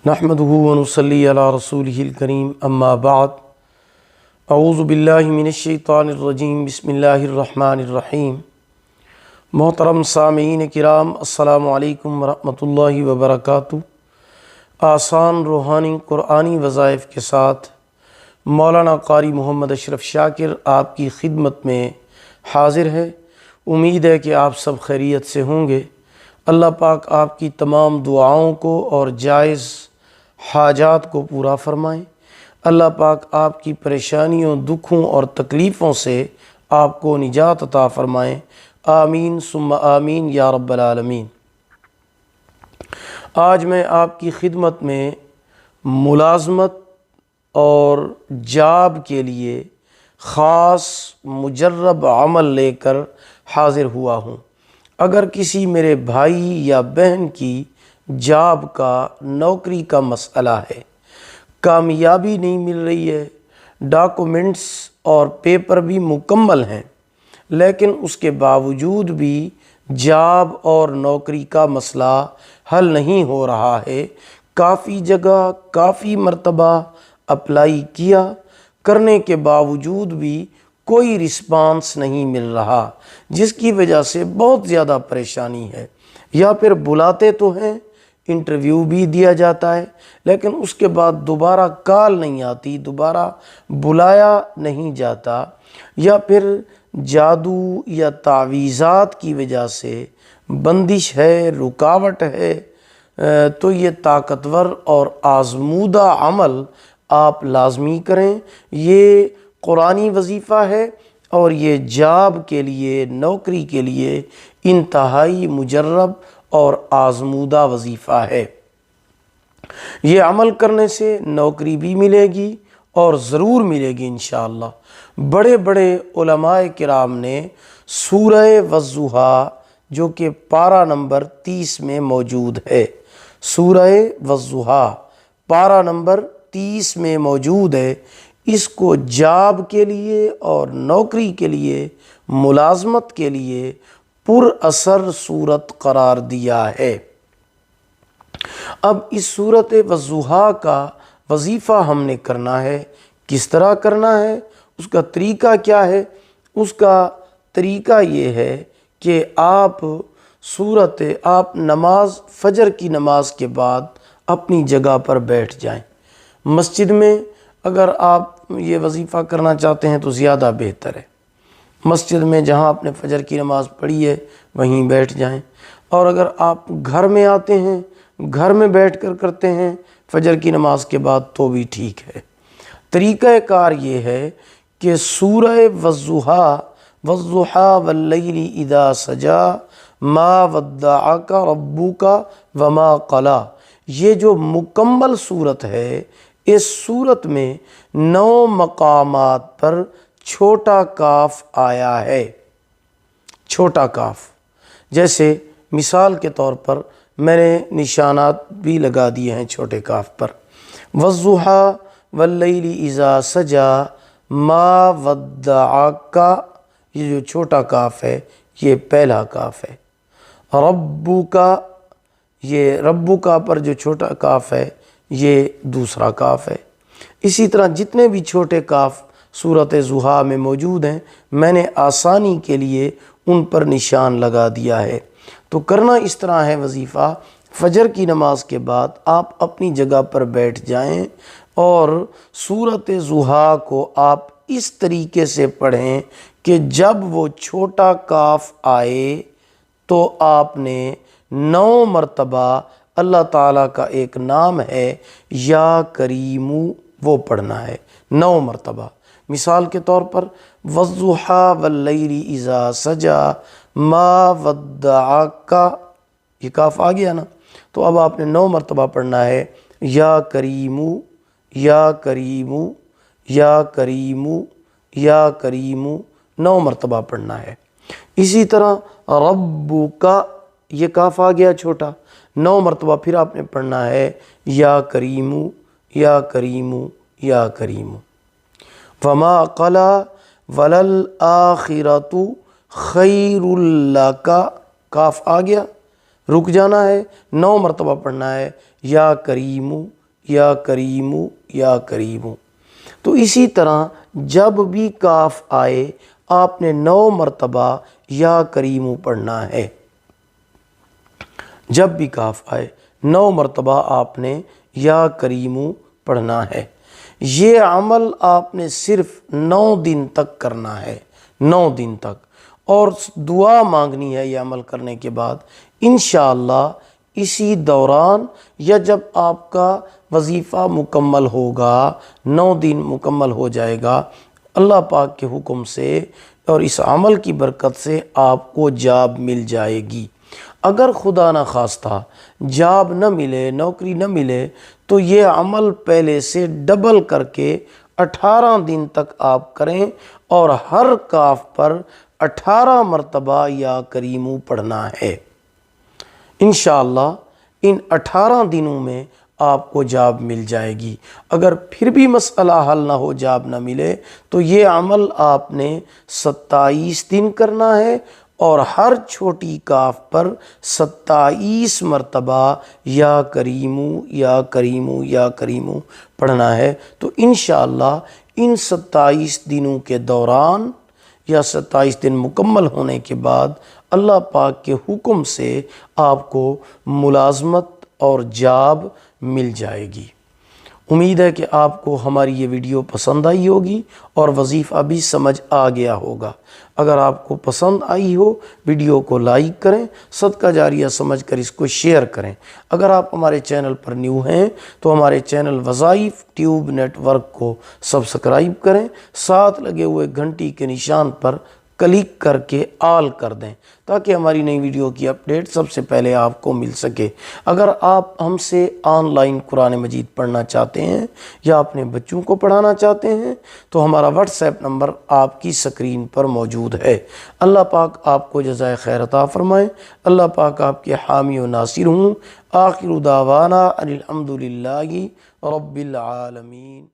نحمدہ ونصلی علی رسولہ الکریم اما بعد اعوذ باللہ من الشیطان الرجیم بسم اللہ الرحمن الرحیم۔ محترم سامعین کرام، السلام علیکم ورحمۃ اللہ وبرکاتہ۔ آسان روحانی قرآنی وظائف کے ساتھ مولانا قاری محمد اشرف شاکر آپ کی خدمت میں حاضر ہے۔ امید ہے کہ آپ سب خیریت سے ہوں گے۔ اللہ پاک آپ کی تمام دعاؤں کو اور جائز حاجات کو پورا فرمائیں۔ اللہ پاک آپ کی پریشانیوں، دکھوں اور تکلیفوں سے آپ کو نجات عطا فرمائیں۔ آمین ثم آمین یا رب العالمین۔ آج میں آپ کی خدمت میں ملازمت اور جاب کے لیے خاص مجرب عمل لے کر حاضر ہوا ہوں۔ اگر کسی میرے بھائی یا بہن کی جاب کا، نوکری کا مسئلہ ہے، کامیابی نہیں مل رہی ہے، ڈاکومنٹس اور پیپر بھی مکمل ہیں، لیکن اس کے باوجود بھی جاب اور نوکری کا مسئلہ حل نہیں ہو رہا ہے، کافی جگہ، کافی مرتبہ اپلائی کیا، کرنے کے باوجود بھی کوئی رسپانس نہیں مل رہا، جس کی وجہ سے بہت زیادہ پریشانی ہے۔ یا پھر بلاتے تو ہیں، انٹرویو بھی دیا جاتا ہے، لیکن اس کے بعد دوبارہ کال نہیں آتی، دوبارہ بلایا نہیں جاتا، یا پھر جادو یا تعویذات کی وجہ سے بندش ہے، رکاوٹ ہے۔ تو یہ طاقتور اور آزمودہ عمل آپ لازمی کریں۔ یہ قرآنی وظیفہ ہے اور یہ جاب کے لیے، نوکری کے لیے انتہائی مجرب اور آزمودہ وظیفہ ہے۔ یہ عمل کرنے سے نوکری بھی ملے گی اور ضرور ملے گی انشاءاللہ۔ بڑے بڑے علماء کرام نے سورہ والضحیٰ، جو کہ پارہ نمبر 30 میں موجود ہے، سورہ والضحیٰ پارہ نمبر 30 میں موجود ہے، اس کو جاب کے لیے اور نوکری کے لیے، ملازمت کے لیے پر اثر صورت قرار دیا ہے۔ اب اس سورۃ والضحیٰ کا وظیفہ ہم نے کرنا ہے۔ کس طرح کرنا ہے؟ اس کا طریقہ کیا ہے؟ اس کا طریقہ یہ ہے کہ آپ نماز، فجر کی نماز کے بعد اپنی جگہ پر بیٹھ جائیں۔ مسجد میں اگر آپ یہ وظیفہ کرنا چاہتے ہیں تو زیادہ بہتر ہے۔ مسجد میں جہاں آپ نے فجر کی نماز پڑھی ہے وہیں بیٹھ جائیں، اور اگر آپ گھر میں آتے ہیں، گھر میں بیٹھ کر کرتے ہیں فجر کی نماز کے بعد تو بھی ٹھیک ہے۔ طریقہ کار یہ ہے کہ سورہ والضحیٰ واللیل اذا سجا ما ودعک ربک وما قلی، یہ جو مکمل صورت ہے، اس صورت میں 9 مقامات پر چھوٹا کاف آیا ہے۔ چھوٹا کاف، جیسے مثال کے طور پر میں نے نشانات بھی لگا دیے ہیں چھوٹے کاف پر۔ والضحیٰ واللیل اذا سجا ما ودعک، یہ جو چھوٹا کاف ہے یہ پہلا کاف ہے۔ ربک، یہ ربک پر جو چھوٹا کاف ہے یہ دوسرا کاف ہے۔ اسی طرح جتنے بھی چھوٹے کاف سورۃ ضحیٰ میں موجود ہیں، میں نے آسانی کے لیے ان پر نشان لگا دیا ہے۔ تو کرنا اس طرح ہے وظیفہ، فجر کی نماز کے بعد آپ اپنی جگہ پر بیٹھ جائیں اور سورۃ ضحیٰ کو آپ اس طریقے سے پڑھیں کہ جب وہ چھوٹا کاف آئے تو آپ نے 9 مرتبہ اللہ تعالیٰ کا ایک نام ہے یا کریمو، وہ پڑھنا ہے 9 مرتبہ۔ مثال کے طور پر والضحیٰ واللیل اذا سجا ما ودعک، یہ کاف آ گیا نا، تو اب آپ نے 9 مرتبہ پڑھنا ہے یا کریمو یا کریمو یا کریمو یا کریمو، 9 مرتبہ پڑھنا ہے۔ اسی طرح ربک، یہ کاف آ گیا چھوٹا، 9 مرتبہ پھر آپ نے پڑھنا ہے یا کریمو یا کریمو یا کریمو۔ وما قلی وللآخرۃ خیر لک، کاف آ گیا، رک جانا ہے، 9 مرتبہ پڑھنا ہے یا کریمو یا کریمو یا کریمو۔ تو اسی طرح جب بھی کاف آئے آپ نے 9 مرتبہ یا کریمو پڑھنا ہے۔ جب بھی کاف آئے 9 مرتبہ آپ نے یا کریمو پڑھنا ہے۔ یہ عمل آپ نے صرف 9 دن تک کرنا ہے، 9 دن تک، اور دعا مانگنی ہے یہ عمل کرنے کے بعد۔ انشاءاللہ اسی دوران یا جب آپ کا وظیفہ مکمل ہوگا، 9 دن مکمل ہو جائے گا، اللہ پاک کے حکم سے اور اس عمل کی برکت سے آپ کو جاب مل جائے گی۔ اگر خدا نہ خواستہ جاب نہ ملے، نوکری نہ ملے، تو یہ عمل پہلے سے ڈبل کر کے 18 دن تک آپ کریں اور ہر کاف پر 18 مرتبہ یا کریمو پڑھنا ہے۔ انشاءاللہ ان 18 دنوں میں آپ کو جاب مل جائے گی۔ اگر پھر بھی مسئلہ حل نہ ہو، جاب نہ ملے، تو یہ عمل آپ نے 27 دن کرنا ہے اور ہر چھوٹی کاف پر 27 مرتبہ یا کریمو یا کریمو یا کریمو پڑھنا ہے۔ تو انشاءاللہ ان 27 دنوں کے دوران یا 27 دن مکمل ہونے کے بعد اللہ پاک کے حکم سے آپ کو ملازمت اور جاب مل جائے گی۔ امید ہے کہ آپ کو ہماری یہ ویڈیو پسند آئی ہوگی اور وظیفہ بھی سمجھ آ گیا ہوگا۔ اگر آپ کو پسند آئی ہو، ویڈیو کو لائک کریں، صدقہ جاریہ سمجھ کر اس کو شیئر کریں۔ اگر آپ ہمارے چینل پر نیو ہیں تو ہمارے چینل وظائف ٹیوب نیٹ ورک کو سبسکرائب کریں، ساتھ لگے ہوئے گھنٹی کے نشان پر کلک کر کے آل کر دیں تاکہ ہماری نئی ویڈیو کی اپڈیٹ سب سے پہلے آپ کو مل سکے۔ اگر آپ ہم سے آن لائن قرآن مجید پڑھنا چاہتے ہیں یا اپنے بچوں کو پڑھانا چاہتے ہیں تو ہمارا واٹس ایپ نمبر آپ کی سکرین پر موجود ہے۔ اللہ پاک آپ کو جزائے خیر عطا فرمائے۔ اللہ پاک آپ کے حامی و ناصر ہوں۔ آخر دعوانا ان الحمد للہ رب العالمین۔